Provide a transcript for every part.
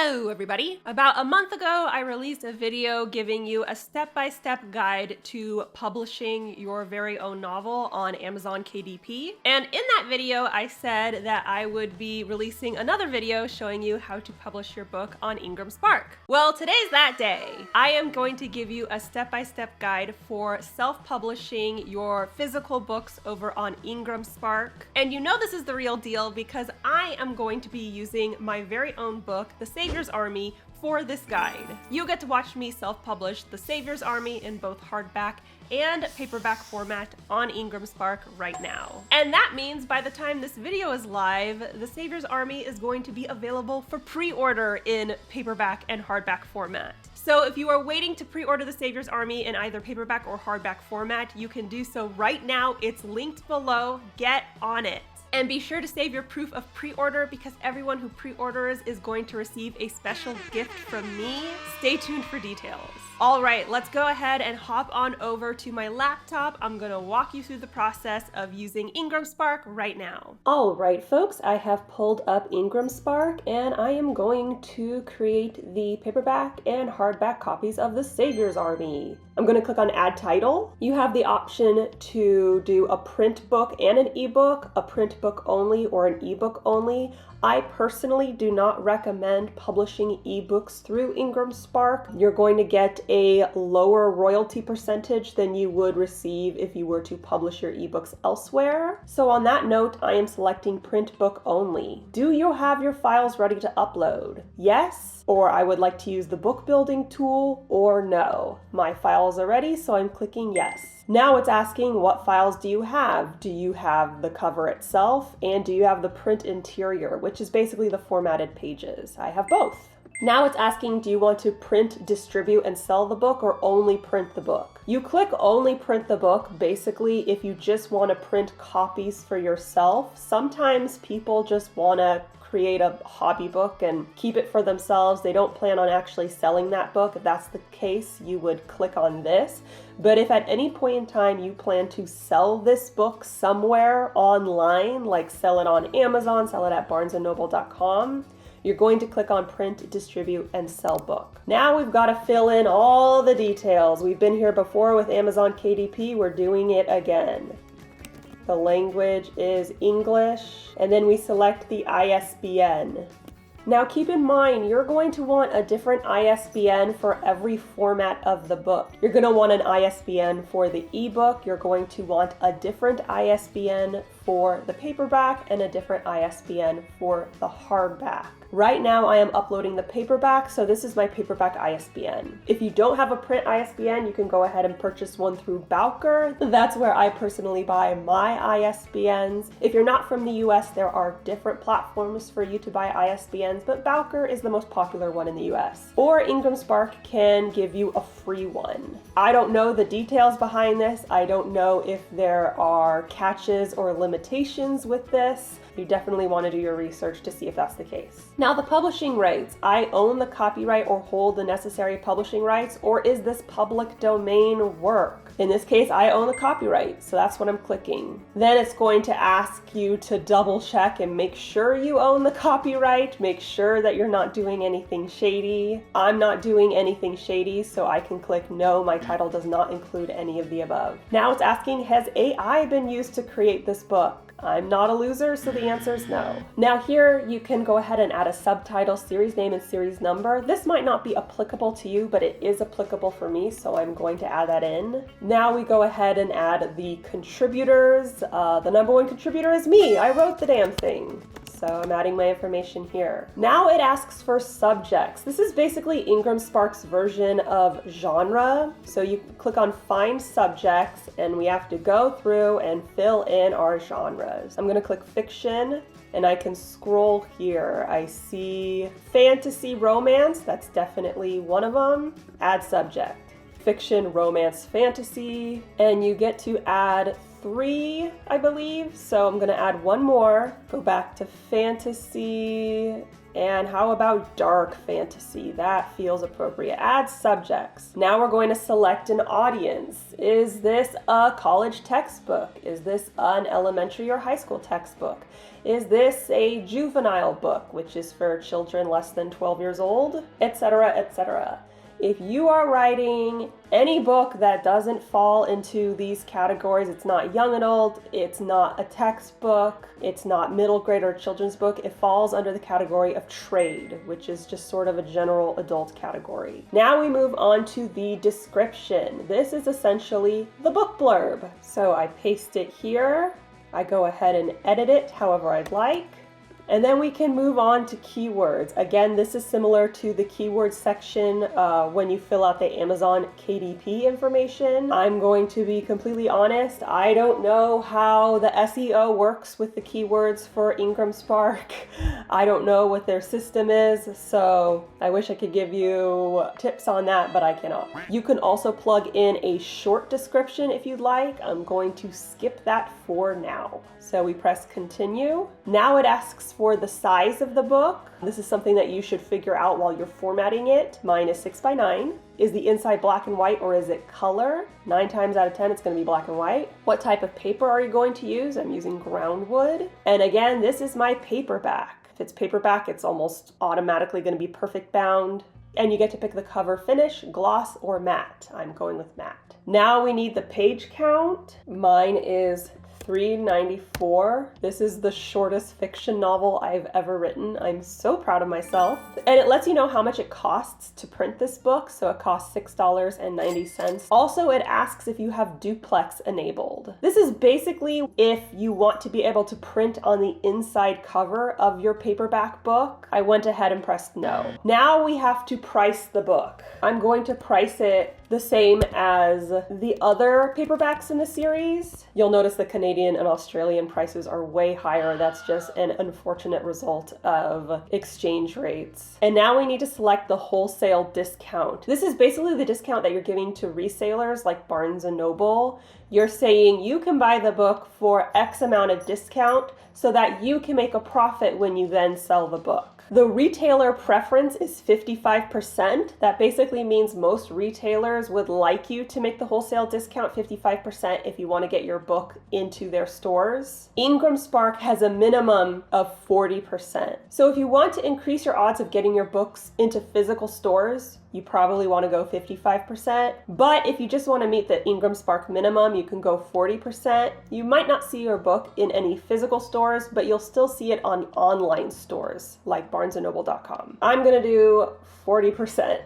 Hello everybody! About a month ago, I released a video giving you a step-by-step guide to publishing your very own novel on Amazon KDP. And in that video, I said that I would be releasing another video showing you how to publish your book on IngramSpark. Well, today's that day. I am going to give you a step-by-step guide for self-publishing your physical books over on IngramSpark. And you know this is the real deal because I am going to be using my very own book, The Savior's Army, for this guide. You get to watch me self-publish The Savior's Army in both hardback and paperback format on IngramSpark right now. And that means by the time this video is live, The Savior's Army is going to be available for pre-order in paperback and hardback format. So if you are waiting to pre-order The Savior's Army in either paperback or hardback format, you can do so right now. It's linked below. Get on it. And be sure to save your proof of pre-order because everyone who pre-orders is going to receive a special gift from me. Stay tuned for details. All right, let's go ahead and hop on over to my laptop. I'm gonna walk you through the process of using IngramSpark right now. All right, folks, I have pulled up IngramSpark and I am going to create the paperback and hardback copies of The Savior's Army. I'm gonna click on Add Title. You have the option to do a print book and an ebook, a print book only or an ebook only. I personally do not recommend publishing ebooks through IngramSpark. You're going to get a lower royalty percentage than you would receive if you were to publish your ebooks elsewhere. So on that note, I am selecting print book only. Do you have your files ready to upload? Yes, or I would like to use the book building tool, or no. My files are ready, so I'm clicking yes. Now it's asking what files do you have? Do you have the cover itself and do you have the print interior, which is basically the formatted pages? I have both. Now it's asking, do you want to print, distribute, and sell the book or only print the book? You click only print the book, basically if you just want to print copies for yourself. Sometimes people just want to create a hobby book and keep it for themselves. They don't plan on actually selling that book. If that's the case, you would click on this. But if at any point in time you plan to sell this book somewhere online, like sell it on Amazon, sell it at barnesandnoble.com, you're going to click on print, distribute, and sell book. Now we've got to fill in all the details. We've been here before with Amazon KDP. We're doing it again. The language is English, and then we select the ISBN. Now keep in mind, you're going to want a different ISBN for every format of the book. You're going to want an ISBN for the ebook, you're going to want a different ISBN for the paperback, and a different ISBN for the hardback. Right now I am uploading the paperback, so this is my paperback ISBN. If you don't have a print ISBN, you can go ahead and purchase one through Bowker. That's where I personally buy my ISBNs. If you're not from the US, there are different platforms for you to buy ISBNs, but Bowker is the most popular one in the US. Or IngramSpark can give you a free one. I don't know the details behind this. I don't know if there are catches or limitations with this. You definitely want to do your research to see if that's the case. Now the publishing rights. I own the copyright or hold the necessary publishing rights, or is this public domain work? In this case, I own the copyright, so that's what I'm clicking. Then it's going to ask you to double check and make sure you own the copyright, make sure that you're not doing anything shady. I'm not doing anything shady, so I can click no, my title does not include any of the above. Now it's asking, has AI been used to create this book? I'm not a loser, so the answer is no. Now here you can go ahead and add a subtitle, series name, and series number. This might not be applicable to you, but it is applicable for me, so I'm going to add that in. Now we go ahead and add the contributors. The number one contributor is me. I wrote the damn thing. So I'm adding my information here. Now it asks for subjects. This is basically IngramSpark's version of genre. So you click on find subjects and we have to go through and fill in our genres. I'm gonna click fiction and I can scroll here. I see fantasy, romance, that's definitely one of them. Add subject. Fiction, romance, fantasy, and you get to add 3, I believe. So I'm gonna add one more, go back to fantasy, And how about dark fantasy? That feels appropriate. Add subjects. Now we're going to select an audience. Is this a college textbook? Is this an elementary or high school textbook? Is this a juvenile book, which is for children less than 12 years old, etc., etc.? If you are writing any book that doesn't fall into these categories, it's not young adult, it's not a textbook, it's not middle grade or children's book, it falls under the category of trade, which is just sort of a general adult category. Now we move on to the description. This is essentially the book blurb. So I paste it here. I go ahead and edit it however I'd like. And then we can move on to keywords. Again, this is similar to the keyword section when you fill out the Amazon KDP information. I'm going to be completely honest. I don't know how the SEO works with the keywords for IngramSpark. I don't know what their system is, so I wish I could give you tips on that, but I cannot. You can also plug in a short description if you'd like. I'm going to skip that for now. So we press continue. Now it asks for the size of the book. This is something that you should figure out while you're formatting it. Mine is 6x9. Is the inside black and white or is it color? 9 times out of 10, it's going to be black and white. What type of paper are you going to use? I'm using groundwood. And again, this is my paperback. If it's paperback, it's almost automatically going to be perfect bound. And you get to pick the cover finish, gloss, or matte. I'm going with matte. Now we need the page count. Mine is 394. This is the shortest fiction novel I've ever written. I'm so proud of myself. And it lets you know how much it costs to print this book. So it costs $6.90. Also, it asks if you have duplex enabled. This is basically if you want to be able to print on the inside cover of your paperback book. I went ahead and pressed no. Now we have to price the book. I'm going to price it the same as the other paperbacks in the series. You'll notice the Canadian and Australian prices are way higher. That's just an unfortunate result of exchange rates. And now we need to select the wholesale discount. This is basically the discount that you're giving to resellers like Barnes & Noble. You're saying you can buy the book for X amount of discount so that you can make a profit when you then sell the book. The retailer preference is 55%. That basically means most retailers would like you to make the wholesale discount 55% if you want to get your book into their stores. IngramSpark has a minimum of 40%. So if you want to increase your odds of getting your books into physical stores, you probably want to go 55%. But if you just want to meet the IngramSpark minimum, you can go 40%. You might not see your book in any physical stores, but you'll still see it on online stores like barnesandnoble.com. I'm going to do 40%.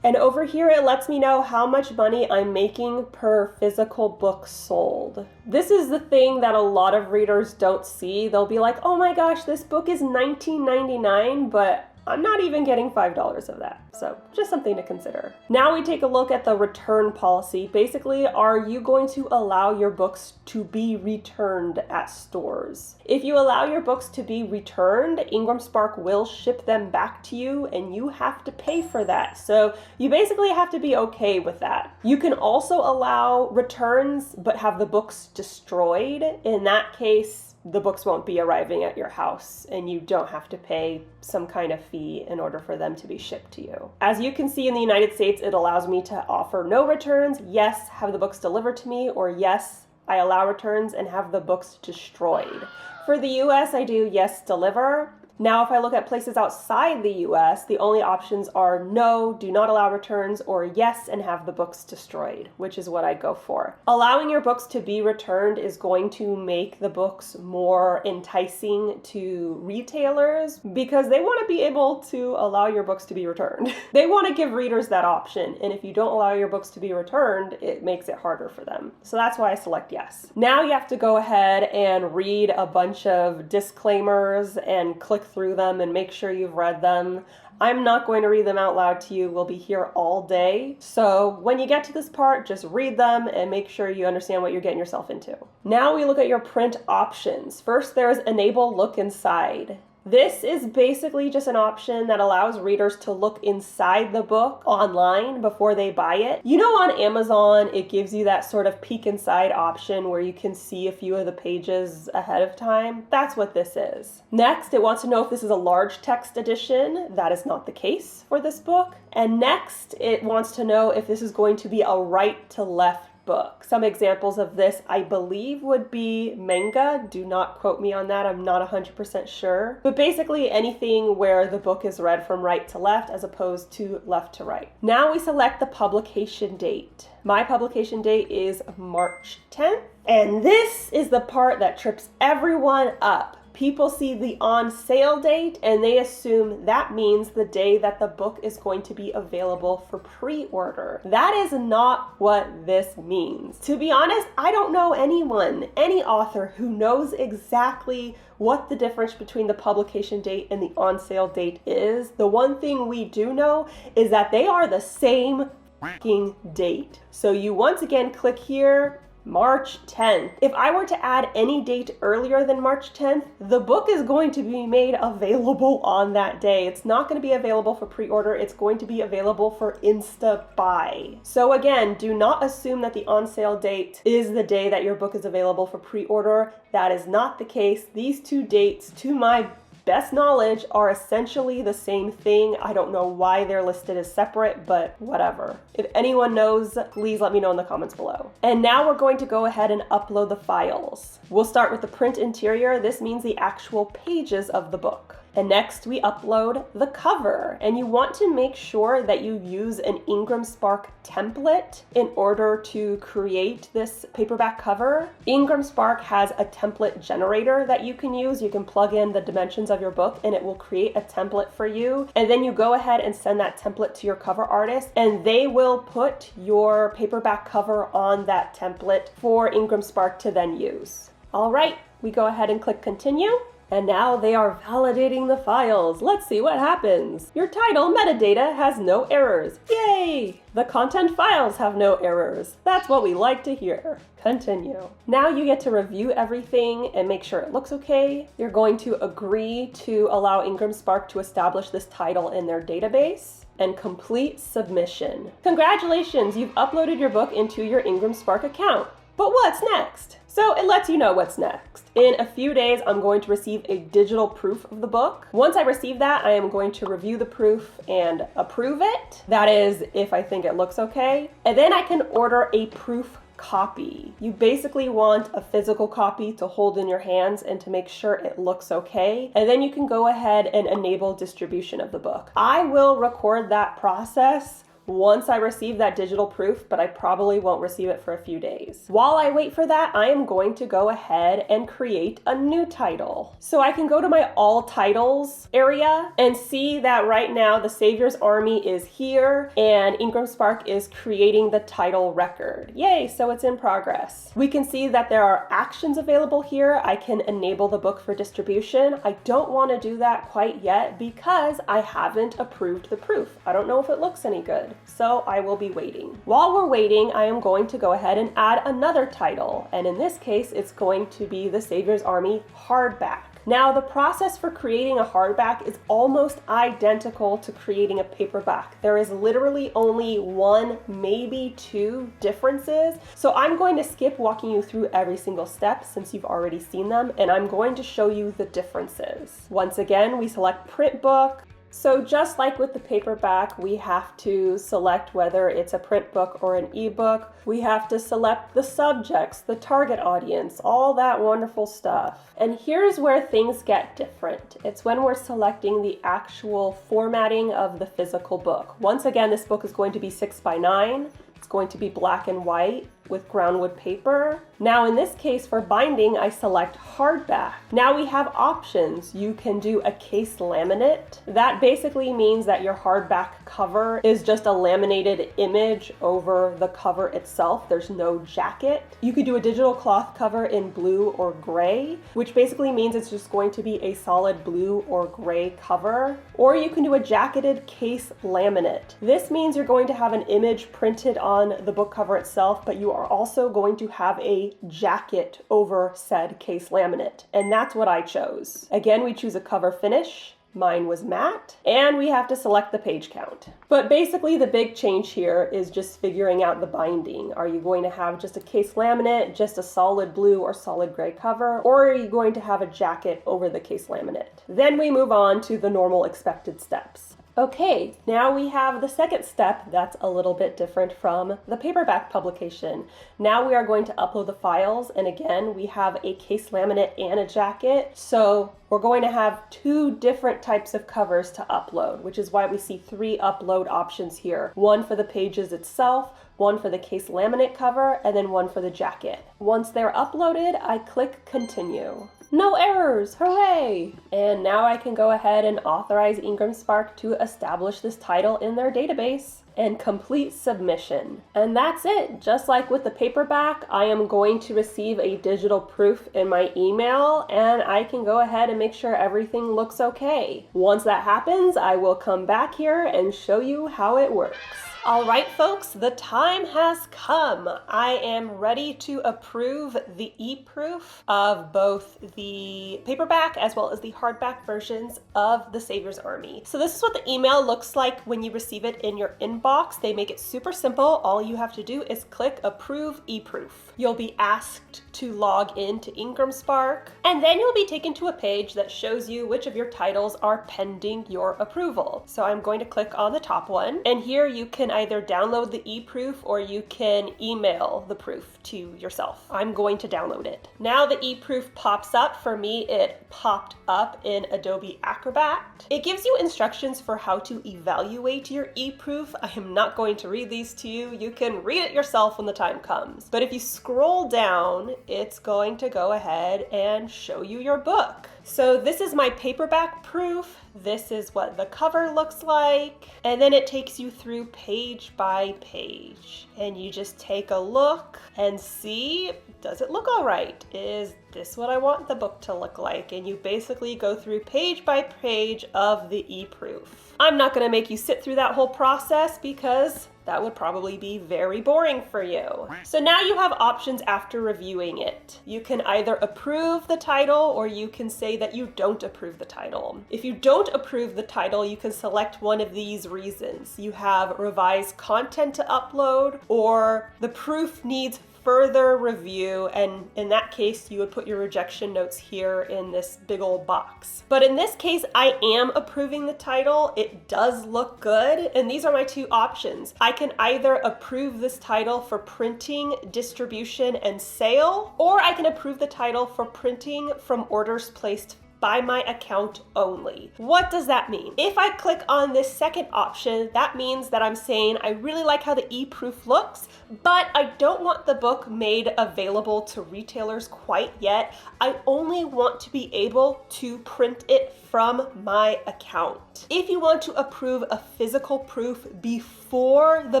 And over here, it lets me know how much money I'm making per physical book sold. This is the thing that a lot of readers don't see. They'll be like, oh my gosh, this book is $19.99, but I'm not even getting $5 of that. So just something to consider. Now we take a look at the return policy. Basically, are you going to allow your books to be returned at stores? If you allow your books to be returned, IngramSpark will ship them back to you and you have to pay for that. So you basically have to be okay with that. You can also allow returns but have the books destroyed. In that case, the books won't be arriving at your house and you don't have to pay some kind of fee in order for them to be shipped to you. As you can see in the United States, it allows me to offer no returns, yes, have the books delivered to me, or yes, I allow returns and have the books destroyed. For the US, I do yes, deliver. Now, if I look at places outside the US, the only options are no, do not allow returns, or yes, and have the books destroyed, which is what I go for. Allowing your books to be returned is going to make the books more enticing to retailers because they want to be able to allow your books to be returned. They want to give readers that option, and if you don't allow your books to be returned, it makes it harder for them. So that's why I select yes. Now you have to go ahead and read a bunch of disclaimers and click through them and make sure you've read them. I'm not going to read them out loud to you. We'll be here all day. So when you get to this part, just read them and make sure you understand what you're getting yourself into. Now we look at your print options. First, there's enable look inside. This is basically just an option that allows readers to look inside the book online before they buy it. You know, on Amazon, it gives you that sort of peek inside option where you can see a few of the pages ahead of time. That's what this is. Next, it wants to know if this is a large text edition. That is not the case for this book. And next, it wants to know if this is going to be a right to left book. Some examples of this, I believe, would be manga. Do not quote me on that. I'm not 100% sure. But basically anything where the book is read from right to left as opposed to left to right. Now we select the publication date. My publication date is March 10th. And this is the part that trips everyone up. People see the on sale date and they assume that means the day that the book is going to be available for pre-order. That is not what this means. To be honest, I don't know anyone, any author who knows exactly what the difference between the publication date and the on sale date is. The one thing we do know is that they are the same fucking date. So you once again click here, March 10th. If I were to add any date earlier than March 10th, the book is going to be made available on that day. It's not going to be available for pre-order. It's going to be available for Insta buy. So again, do not assume that the on sale date is the day that your book is available for pre-order. That is not the case. These two dates, to my best knowledge, are essentially the same thing. I don't know why they're listed as separate, but whatever. If anyone knows, please let me know in the comments below. And now we're going to go ahead and upload the files. We'll start with the print interior. This means the actual pages of the book. And next we upload the cover. And you want to make sure that you use an IngramSpark template in order to create this paperback cover. IngramSpark has a template generator that you can use. You can plug in the dimensions of your book and it will create a template for you. And then you go ahead and send that template to your cover artist and they will put your paperback cover on that template for IngramSpark to then use. All right, we go ahead and click continue. And now they are validating the files. Let's see what happens. Your title metadata has no errors. Yay! The content files have no errors. That's what we like to hear. Continue. Now you get to review everything and make sure it looks okay. You're going to agree to allow IngramSpark to establish this title in their database and complete submission. Congratulations, you've uploaded your book into your IngramSpark account. But what's next? So it lets you know what's next. In a few days, I'm going to receive a digital proof of the book. Once I receive that, I am going to review the proof and approve it. That is, if I think it looks okay. And then I can order a proof copy. You basically want a physical copy to hold in your hands and to make sure it looks okay. And then you can go ahead and enable distribution of the book. I will record that process once I receive that digital proof, but I probably won't receive it for a few days. While I wait for that, I am going to go ahead and create a new title. So I can go to my all titles area and see that right now the Savior's Army is here and IngramSpark is creating the title record. Yay, so it's in progress. We can see that there are actions available here. I can enable the book for distribution. I don't want to do that quite yet because I haven't approved the proof. I don't know if it looks any good. So I will be waiting. While we're waiting, I am going to go ahead and add another title. And in this case, it's going to be the Savior's Army hardback. Now, the process for creating a hardback is almost identical to creating a paperback. There is literally only one, maybe two differences. So I'm going to skip walking you through every single step since you've already seen them, and I'm going to show you the differences. Once again, we select print book. So just like with the paperback, we have to select whether it's a print book or an ebook. We have to select the subjects, the target audience, all that wonderful stuff. And here's where things get different. It's when we're selecting the actual formatting of the physical book. Once again, this book is going to be 6x9. It's going to be black and white with groundwood paper. Now in this case for binding, I select hardback. Now we have options. You can do a case laminate. That basically means that your hardback cover is just a laminated image over the cover itself. There's no jacket. You could do a digital cloth cover in blue or gray, which basically means it's just going to be a solid blue or gray cover. Or you can do a jacketed case laminate. This means you're going to have an image printed on the book cover itself, but you are also going to have a jacket over said case laminate, and that's what I chose. Again, we choose a cover finish. Mine was matte, and we have to select the page count. But basically the big change here is just figuring out the binding. Are you going to have just a case laminate, just a solid blue or solid gray cover, or are you going to have a jacket over the case laminate? Then we move on to the normal expected steps. Okay, now we have the second step that's a little bit different from the paperback publication. Now we are going to upload the files, and again, we have a case laminate and a jacket. So we're going to have two different types of covers to upload, which is why we see 3 upload options here. One for the pages itself, one for the case laminate cover, and then one for the jacket. Once they're uploaded, I click continue. No errors, hooray! And now I can go ahead and authorize IngramSpark to establish this title in their database and complete submission. And that's it. Just like with the paperback, I am going to receive a digital proof in my email, and I can go ahead and make sure everything looks okay. Once that happens, I will come back here and show you how it works. All right, folks, the time has come. I am ready to approve the e-proof of both the paperback as well as the hardback versions of The Savior's Army. So this is what the email looks like when you receive it in your inbox. They make it super simple. All you have to do is click approve e-proof. You'll be asked to log into IngramSpark, and then you'll be taken to a page that shows you which of your titles are pending your approval. So I'm going to click on the top one, and here you can either download the e-proof or you can email the proof to yourself. I'm going to download it. Now the e-proof pops up. For me, it popped up in Adobe Acrobat. It gives you instructions for how to evaluate your e-proof. I am not going to read these to you. You can read it yourself when the time comes. But if you scroll down, it's going to go ahead and show you your book. So this is my paperback proof. This is what the cover looks like. And then it takes you through page by page. And you just take a look and see, does it look all right? Is this what I want the book to look like? And you basically go through page by page of the e-proof. I'm not gonna make you sit through that whole process because that would probably be very boring for you. So now you have options after reviewing it. You can either approve the title or you can say that you don't approve the title. If you don't approve the title, you can select one of these reasons. You have revised content to upload, or the proof needs further review, and in that case you would put your rejection notes here in this big old box. But in this case, I am approving the title. It does look good, and these are my two options. I can either approve this title for printing, distribution, and sale, or I can approve the title for printing from orders placed by my account only. What does that mean? If I click on this second option, that means that I'm saying I really like how the e-proof looks, but I don't want the book made available to retailers quite yet. I only want to be able to print it from my account. If you want to approve a physical proof before the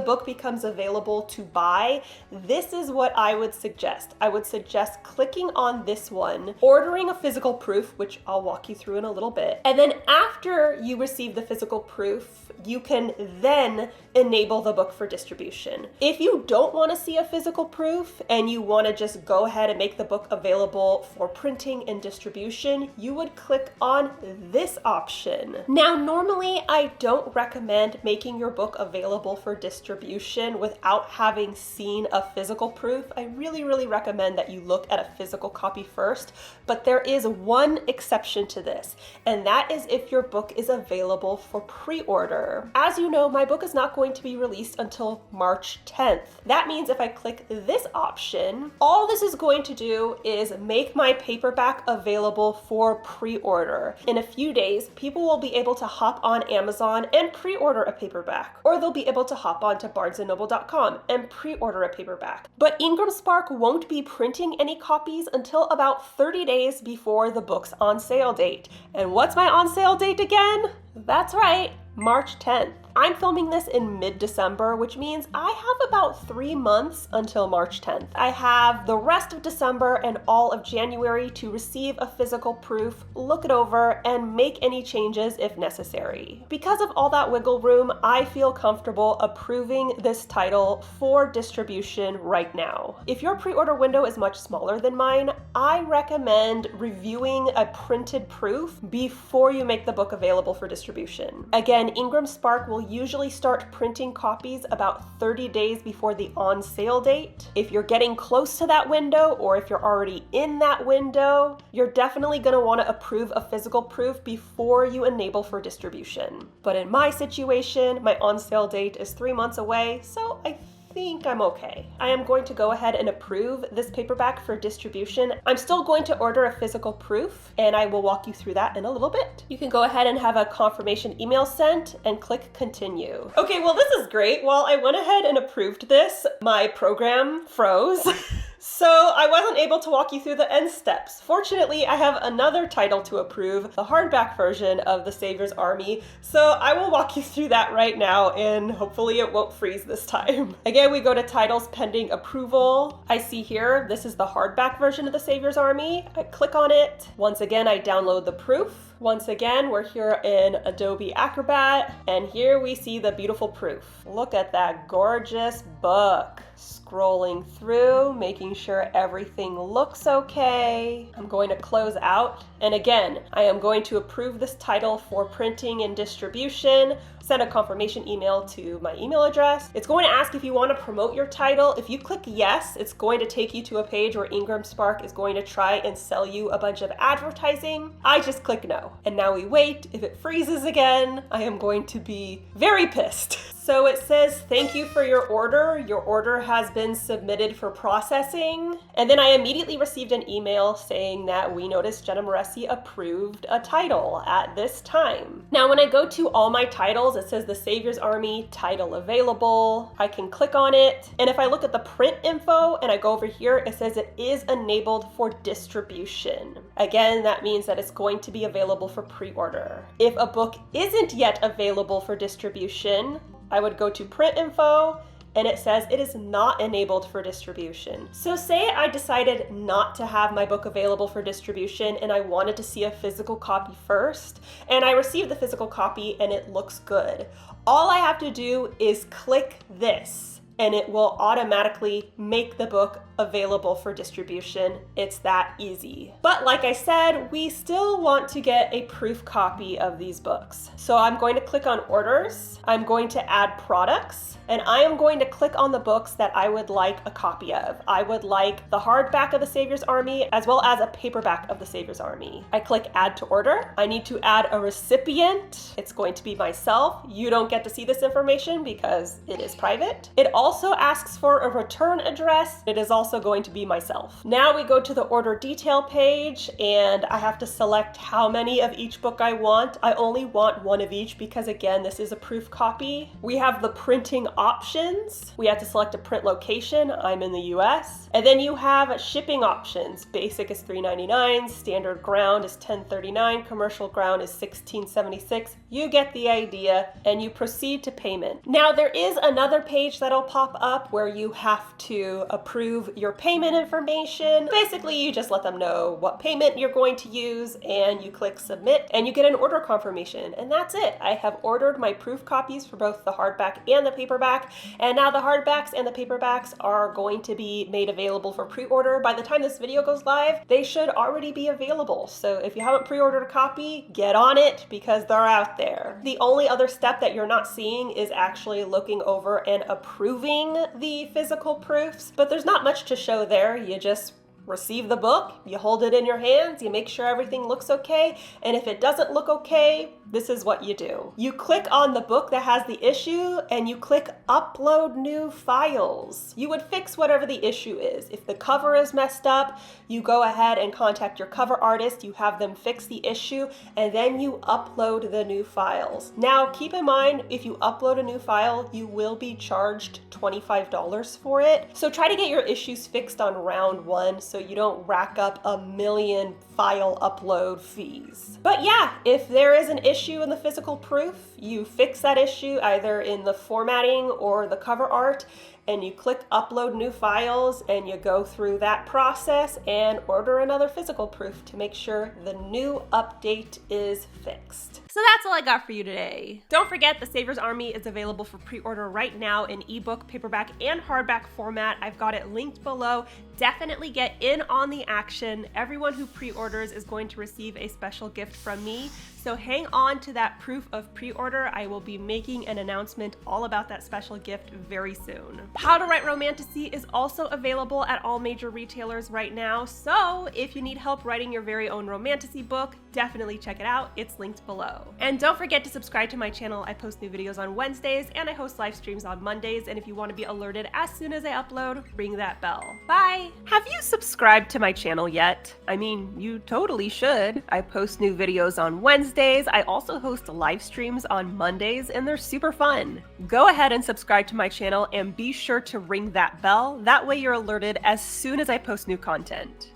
book becomes available to buy, this is what I would suggest. I would suggest clicking on this one, ordering a physical proof, which I'll walk you through in a little bit. And then after you receive the physical proof, you can then enable the book for distribution. If you don't want to see a physical proof and you want to just go ahead and make the book available for printing and distribution, you would click on this option. Now, normally I don't recommend making your book available for distribution without having seen a physical proof. I really recommend that you look at a physical copy first, but there is one exception to this, and that is if your book is available for pre-order. As you know, my book is not going to be released until March 10th. That means if I click this option, all this is going to do is make my paperback available for pre-order. In a few days, people will be able to hop on Amazon and pre-order a paperback, or they'll be able to hop on to barnesandnoble.com and pre-order a paperback. But IngramSpark won't be printing any copies until about 30 days before the book's on sale date. And what's my on sale date again? That's right, March 10th. I'm filming this in mid-December, which means I have about 3 months until March 10th. I have the rest of December and all of January to receive a physical proof, look it over, and make any changes if necessary. Because of all that wiggle room, I feel comfortable approving this title for distribution right now. If your pre-order window is much smaller than mine, I recommend reviewing a printed proof before you make the book available for distribution. Again, IngramSpark will usually start printing copies about 30 days before the on sale date. If you're getting close to that window, or if you're already in that window, you're definitely going to want to approve a physical proof before you enable for distribution. But in my situation, my on sale date is 3 months away, so I think I'm okay. I am going to go ahead and approve this paperback for distribution. I'm still going to order a physical proof, and I will walk you through that in a little bit. You can go ahead and have a confirmation email sent and click continue. Okay, well, this is great. While I went ahead and approved this, my program froze. So I wasn't able to walk you through the end steps. Fortunately, I have another title to approve, the hardback version of The Savior's Army, so I will walk you through that right now, and hopefully it won't freeze this time. Again, we go to titles pending approval. I see here, this is the hardback version of The Savior's Army. I click on it. Once again, I download the proof. Once again, we're here in Adobe Acrobat, and here we see the beautiful proof. Look at that gorgeous book. Scrolling through, making sure everything looks okay. I'm going to close out. And again, I am going to approve this title for printing and distribution, send a confirmation email to my email address. It's going to ask if you want to promote your title. If you click yes, it's going to take you to a page where IngramSpark is going to try and sell you a bunch of advertising. I just click no. And now we wait. If it freezes again, I am going to be very pissed. So it says, thank you for your order. Your order has been submitted for processing. And then I immediately received an email saying that we noticed Jenna Moreci approved a title at this time. Now, when I go to all my titles, it says The Savior's Army title available. I can click on it. And if I look at the print info and I go over here, it says it is enabled for distribution. Again, that means that it's going to be available for pre-order. If a book isn't yet available for distribution, I would go to print info and it says it is not enabled for distribution. So say I decided not to have my book available for distribution and I wanted to see a physical copy first, and I received the physical copy and it looks good. All I have to do is click this and it will automatically make the book available for distribution. It's that easy. But like I said, we still want to get a proof copy of these books. So I'm going to click on orders. I'm going to add products, and I am going to click on the books that I would like a copy of. I would like the hardback of The Savior's Army as well as a paperback of The Savior's Army. I click add to order. I need to add a recipient. It's going to be myself. You don't get to see this information because it is private. It also asks for a return address. It is also going to be myself. Now we go to the order detail page, and I have to select how many of each book I want. I only want one of each because, again, this is a proof copy. We have the printing options. We have to select a print location. I'm in the US. And then you have shipping options. Basic is $3.99, standard ground is $10.39, commercial ground is $16.76. You get the idea, and you proceed to payment. Now there is another page that'll pop up where you have to approve your payment information. Basically, you just let them know what payment you're going to use, and you click submit, and you get an order confirmation, and that's it. I have ordered my proof copies for both the hardback and the paperback, and now the hardbacks and the paperbacks are going to be made available for pre-order. By the time this video goes live, they should already be available. So if you haven't pre-ordered a copy, get on it because they're out there. The only other step that you're not seeing is actually looking over and approving the physical proofs, but there's not much to show there. You just receive the book, you hold it in your hands, you make sure everything looks okay, and if it doesn't look okay, this is what you do. You click on the book that has the issue and you click upload new files. You would fix whatever the issue is. If the cover is messed up, you go ahead and contact your cover artist, you have them fix the issue, and then you upload the new files. Now keep in mind, if you upload a new file, you will be charged $25 for it. So try to get your issues fixed on round one so so you don't rack up a million file upload fees. But yeah, if there is an issue in the physical proof, you fix that issue either in the formatting or the cover art, and you click upload new files and you go through that process and order another physical proof to make sure the new update is fixed. So that's all I got for you today. Don't forget, the Savers Army is available for pre-order right now in ebook, paperback, and hardback format. I've got it linked below. Definitely get in on the action. Everyone who pre-orders is going to receive a special gift from me. So hang on to that proof of pre-order. I will be making an announcement all about that special gift very soon. How to Write Romantasy is also available at all major retailers right now. So if you need help writing your very own romantasy book, definitely check it out. It's linked below. And don't forget to subscribe to my channel. I post new videos on Wednesdays and I host live streams on Mondays. And if you want to be alerted as soon as I upload, ring that bell. Bye. Have you subscribed to my channel yet? I mean, you totally should. I post new videos on Wednesdays. I also host live streams on Mondays, and they're super fun. Go ahead and subscribe to my channel and be sure to ring that bell. That way you're alerted as soon as I post new content.